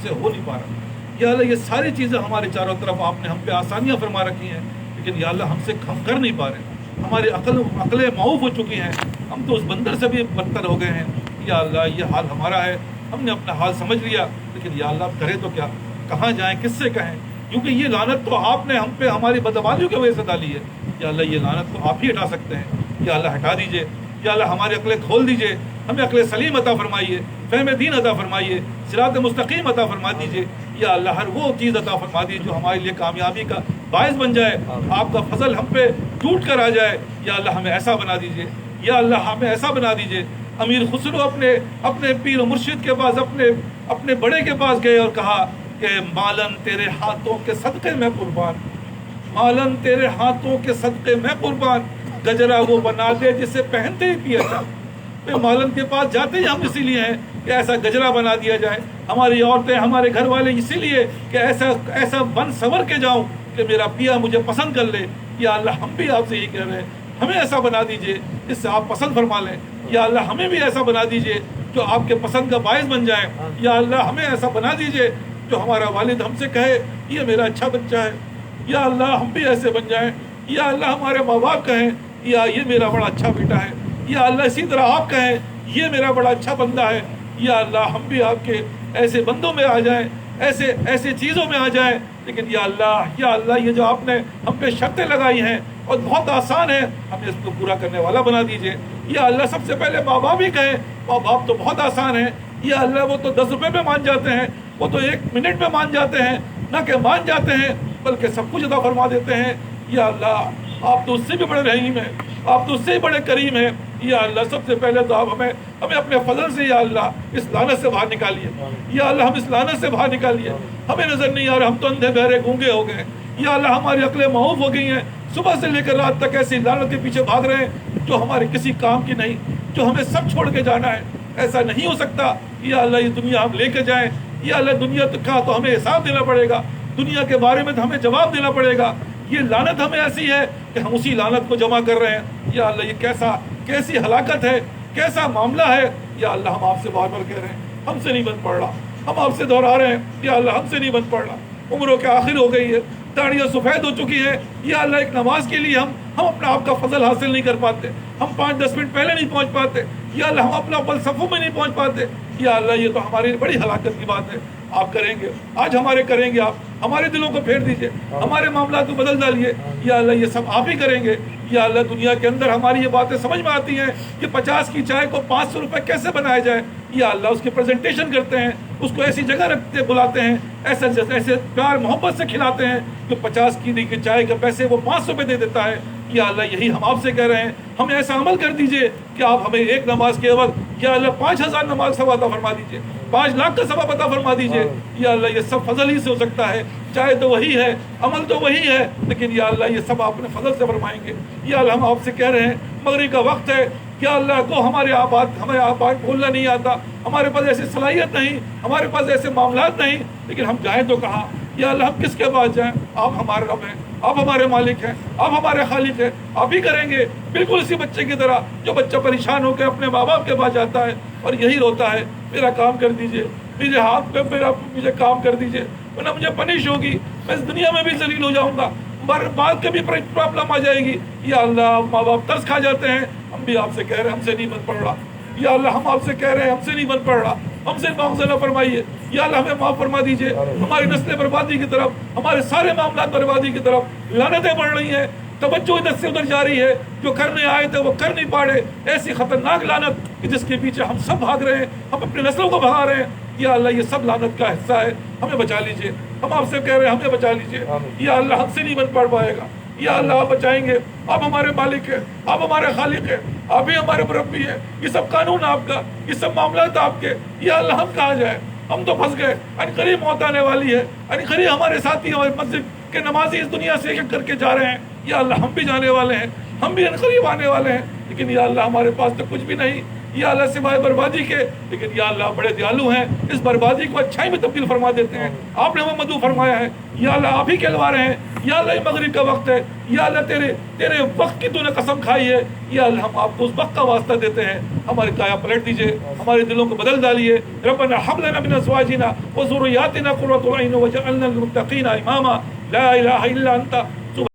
سے ہو نہیں پا رہا۔ یا اللہ یہ ساری چیزیں ہمارے چاروں طرف آپ نے ہم پہ آسانیاں فرما رکھی ہیں، لیکن یا اللہ ہم کر نہیں پا رہے، ہماری عقلیں معوف ہو چکی ہیں، ہم تو اس بندر سے بھی بدتر ہو گئے ہیں۔ یا اللہ یہ حال ہمارا ہے، ہم نے اپنا حال سمجھ لیا، لیکن یا اللہ کرے تو کیا، کہاں جائیں، کس سے کہیں، کیونکہ یہ لعنت تو آپ نے ہم پہ ہماری بدعمالیوں کی وجہ سے ڈالی ہے۔ یا اللہ یہ لعنت تو آپ ہی ہٹا سکتے ہیں، یا اللہ ہٹا دیجئے۔ یا اللہ ہماری عقلیں کھول دیجئے، ہمیں عقل سلیم عطا فرمائیے، فہم دین عطا فرمائیے، صراط مستقیم عطا فرما دیجئے۔ یا اللہ ہر وہ چیز عطا فرما دیجیے جو ہمارے لیے کامیابی کا باعث بن جائے، آپ کا فضل ہم پہ ٹوٹ کر آ جائے۔ یا اللہ ہمیں ایسا بنا دیجئے، یا اللہ ہمیں ایسا بنا دیجئے۔ امیر خسرو اپنے پیر و مرشد کے پاس، اپنے بڑے کے پاس گئے اور کہا کہ مالن تیرے ہاتھوں کے صدقے میں قربان، مالن تیرے ہاتھوں کے صدقے میں قربان، گجرا وہ بنا دے جسے پہنتے ہی پیا جائے۔ مالن کے پاس جاتے ہی ہم اسی لیے ہیں کہ ایسا گجرا بنا دیا جائے، ہماری عورتیں ہمارے گھر والے اسی لیے کہ ایسا بن سنور کے جاؤں کہ میرا پیا مجھے پسند کر لے۔ یا اللہ ہم بھی آپ سے یہ کہہ رہے ہیں، ہمیں ایسا بنا دیجئے جس سے آپ پسند فرما لیں۔ یا اللہ ہمیں بھی ایسا بنا دیجئے جو آپ کے پسند کا باعث بن جائے۔ یا اللہ ہمیں ایسا بنا دیجئے جو ہمارا والد ہم سے کہے یہ میرا اچھا بچہ ہے۔ یا اللہ ہم بھی ایسے بن جائیں۔ یا اللہ ہمارے ماں باپ کہیں یا یہ میرا بڑا اچھا بیٹا ہے۔ یا اللہ اسی طرح آپ کہیں یہ میرا بڑا اچھا بندہ ہے۔ یا اللہ ہم بھی آپ کے ایسے بندوں میں آ جائیں، ایسے چیزوں میں آ جائیں۔ لیکن یا اللہ یہ جو آپ نے ہم پہ شرطیں لگائی ہیں اور بہت آسان ہے، ہمیں اس کو پورا کرنے والا بنا دیجئے۔ یا اللہ سب سے پہلے ماں باپ ہی کہیں، ماں باپ تو بہت آسان ہے۔ یا اللہ وہ تو 10 روپے میں مان جاتے ہیں، وہ تو 1 منٹ میں مان جاتے ہیں، نہ کہ مان جاتے ہیں بلکہ سب کچھ عطا فرما دیتے ہیں۔ یا اللہ آپ تو اس سے بھی بڑے رحیم ہیں، آپ تو اس سے بھی بڑے کریم ہیں۔ یا اللہ سب سے پہلے تو آپ ہمیں اپنے فضل سے یا اللہ اس لعنت سے باہر نکالیے۔ یا اللہ ہم اس لعنت سے باہر نکالیے، ہمیں نظر نہیں آ رہا، ہم تو اندھے بہرے گونگے ہو گئے۔ یا اللہ ہماری عقلیں معوف ہو گئی ہیں، صبح سے لے کر رات تک ایسی لعنت کے پیچھے بھاگ رہے ہیں جو ہمارے کسی کام کی نہیں، جو ہمیں سب چھوڑ کے جانا ہے۔ ایسا نہیں ہو سکتا۔ یا اللہ یہ دنیا ہم لے کے جائیں، یا اللہ دنیا کا تو ہمیں حساب دینا پڑے گا، دنیا کے بارے میں تو ہمیں جواب دینا پڑے گا۔ یہ لعنت ہمیں ایسی ہے کہ ہم اسی لعنت کو جمع کر رہے ہیں۔ یا اللہ یہ کیسی ہلاکت ہے، کیسا معاملہ ہے۔ یا اللہ ہم آپ سے بار بار کہہ رہے ہیں ہم سے نہیں بن پڑ رہا، ہم آپ سے دہرا رہے ہیں یا اللہ ہم سے نہیں بن پڑ رہا۔ عمروں کے آخر ہو گئی ہے، داڑیاں سفید ہو چکی ہیں۔ یا اللہ ایک نماز کے لیے ہم اپنا آپ کا فضل حاصل نہیں کر پاتے، ہم 5-10 منٹ پہلے نہیں پہنچ پاتے۔ یا اللہ ہم اپنا اول صفوں میں نہیں پہنچ پاتے۔ یا اللہ یہ تو ہماری بڑی ہلاکت کی بات ہے۔ آپ کریں گے، آج ہمارے کریں گے، آپ ہمارے دلوں کو پھیر دیجئے، ہمارے معاملات کو بدل ڈالیے۔ یا اللہ یہ سب آپ ہی کریں گے۔ یا اللہ دنیا کے اندر ہماری یہ باتیں سمجھ میں آتی ہیں کہ 50 کی چائے کو 500 روپے کیسے بنایا جائے۔ یا اللہ اس کی پریزنٹیشن کرتے ہیں، اس کو ایسی جگہ رکھتے بلاتے ہیں، ایسے پیار محبت سے کھلاتے ہیں کہ 50 کی چائے کے پیسے وہ 500 روپے دے دیتا ہے۔ یا اللہ یہی ہم آپ سے کہہ رہے ہیں، ہمیں ایسا عمل کر دیجئے کہ آپ ہمیں ایک نماز کے عوض یا اللہ 5000 نماز ثواب عطا فرما دیجئے، 5 لاکھ کا ثواب عطا فرما دیجئے۔ یا اللہ یہ سب فضل ہی سے ہو سکتا ہے، چائے تو وہی ہے، عمل تو وہی ہے، لیکن یا اللہ یہ سب آپ نے فضل سے فرمائیں گے۔ یا اللہ ہم آپ سے کہہ رہے ہیں مغرب کا وقت ہے، یا اللہ کو ہمیں آباد بھولنا نہیں آتا، ہمارے پاس ایسی صلاحیت نہیں، ہمارے پاس ایسے معاملات نہیں، لیکن ہم جائیں تو کہاں؟ یا اللہ ہم کس کے پاس جائیں؟ آپ ہمارے رب ہیں، آپ ہمارے مالک ہیں، آپ ہمارے خالق ہیں، آپ ہی کریں گے۔ بالکل اسی بچے کی طرح جو بچہ پریشان ہو کے اپنے ماں باپ کے پاس جاتا ہے اور یہی روتا ہے میرا کام کر دیجئے، میرے ہاتھ پہ مجھے کام کر دیجئے ورنہ مجھے پنش ہوگی، میں اس دنیا میں بھی ذلیل ہو جاؤں گا، بعد کے بھی پرابلم آ جائے گی۔ یا اللہ ماں باپ ترس کھا جاتے ہیں، ہم بھی آپ سے کہہ رہے ہیں ہم سے نہیں بن پڑ رہا۔ یا اللہ ہم آپ سے کہہ رہے ہیں ہم سے نہیں بن پڑ رہا، ہم سے معاف فرمائیے۔ یا اللہ ہمیں معاف فرما دیجئے، ہماری نسلیں بربادی کی طرف، ہمارے سارے معاملات بربادی کی طرف، لعنتیں بڑھ رہی ہیں، توجہ ادھر سے ادھر جاری ہے، جو کرنے آئے تھے وہ کر نہیں پا رہے، ایسی خطرناک لعنت کہ جس کے پیچھے ہم سب بھاگ رہے ہیں، ہم اپنے نسلوں کو بھگا رہے ہیں۔ یا اللہ یہ سب لعنت کا حصہ ہے، ہمیں بچا لیجئے، ہم آپ سے کہہ رہے ہیں ہمیں بچا لیجئے۔ یا اللہ ہم سے نہیں بن پڑ پائے گا، یا اللہ آپ بچائیں گے، آپ ہمارے مالک ہیں، آپ ہمارے خالق ہیں، آپ ہی ہمارے مربی ہیں، یہ سب قانون آپ کا، یہ سب معاملات آپ کے۔ یا اللہ ہم کہاں جائیں؟ ہم تو پھنس گئے، ان قریب موت آنے والی ہے، ان قریب ہمارے ساتھی ہمارے مسجد کے نمازی اس دنیا سے ایک کر کے جا رہے ہیں۔ یا اللہ ہم بھی جانے والے ہیں، ہم بھی ان قریب آنے والے ہیں، لیکن یا اللہ ہمارے پاس تو کچھ بھی نہیں۔ یا اللہ سوائے بربادی کے، لیکن یا اللہ بڑے دیالو ہیں، اس بربادی کو اچھائی میں تبدیل فرما دیتے ہیں. آپ نے ہمیں مدعو فرمایا ہے، یا اللہ آپ ہی کہلوا رہے ہیں، یا اللہ یہ مغرب کا وقت ہے، یا اللہ تیرے وقت کی تو نے قسم کھائی ہے، یا اللہ ہم آپ کو اس وقت کا واسطہ دیتے ہیں، ہماری کایا پلٹ دیجئے، ہمارے دلوں کو بدل ڈالیے. ربنا هب لنا من ازواجنا وذرياتنا قرة اعين واجعلنا للمتقين اماما. لا الہ الا انت